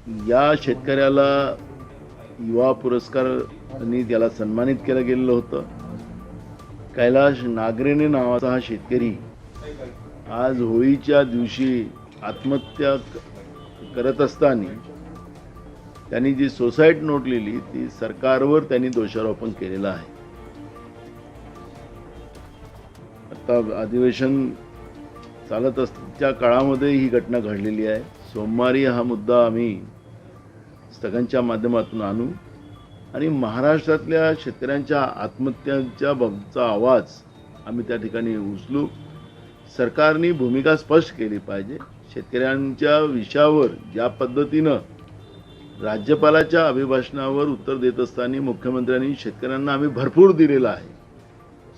या शेतकऱ्याला युवा पुरस्कारांनी त्याला सन्मानित केलं गेलेलं होतं। कैलाश नागरेने नावाचा हा शेतकरी आज होळीच्या दिवशी आत्महत्या करत असताना त्यांनी जी सुसाईड नोट लिहिली ती सरकारवर त्यांनी दोषारोपण केलेलं आहे। आता अधिवेशन चालत असल्याच्या काळामध्ये ही घटना घडलेली आहे। सोमवारी हा मुद्दा आम्ही स्थगनच्या माध्यमातून आणू आणि महाराष्ट्रातल्या शेतकऱ्यांच्या आत्महत्यांच्या बाबतचा आवाज आम्ही त्या ठिकाणी उचलू। सरकारने भूमिका स्पष्ट केली पाहिजे। शेतकऱ्यांच्या विषयावर ज्या पद्धतीनं राज्यपालाच्या अभिभाषणावर उत्तर देत असताना मुख्यमंत्र्यांनी शेतकऱ्यांना आम्ही भरपूर दिलेला आहे।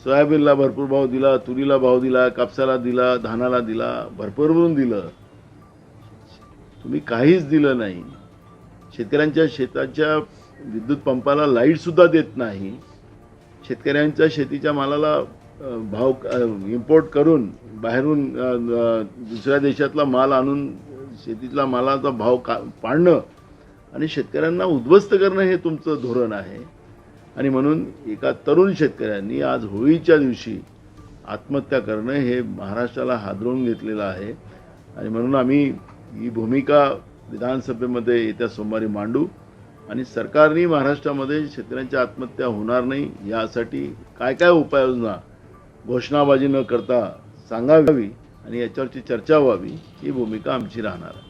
सोयाबीनला भरपूर भाव दिला, तुरीला भाव दिला, कापसाला दिला, धानाला दिला, भरपूर दिलं। तुम्ही काहीच दिलं नाही। शेतकऱ्यांच्या शेताच्या विद्युत पंपाला लाईट सुद्धा देत नाही। शेतकऱ्यांच्या शेतीच्या मालाला भाव इम्पोर्ट करून बाहेरून दुसऱ्या देशातला माल आणून शेतीतला मालाचा भाव पाडणं आणि शेतकऱ्यांना उद्ध्वस्त करणं हे तुमचं धोरण आहे। आणि म्हणून एका तरुण शेतकऱ्यांनी आज होळीच्या दिवशी आत्महत्या करणं हे महाराष्ट्राला हादरवून घेतलेलं आहे। आणि म्हणून आम्ही ही भूमिका विधानसभेमध्ये येत्या सोमवारी मांडू आणि सरकारने महाराष्ट्रामध्ये शेतकऱ्यांच्या आत्महत्या होणार नाही यासाठी काय काय उपाययोजना घोषणाबाजी न करता सांगावी आणि याच्यावरची चर्चा व्हावी ही भूमिका आमची राहणार आहे।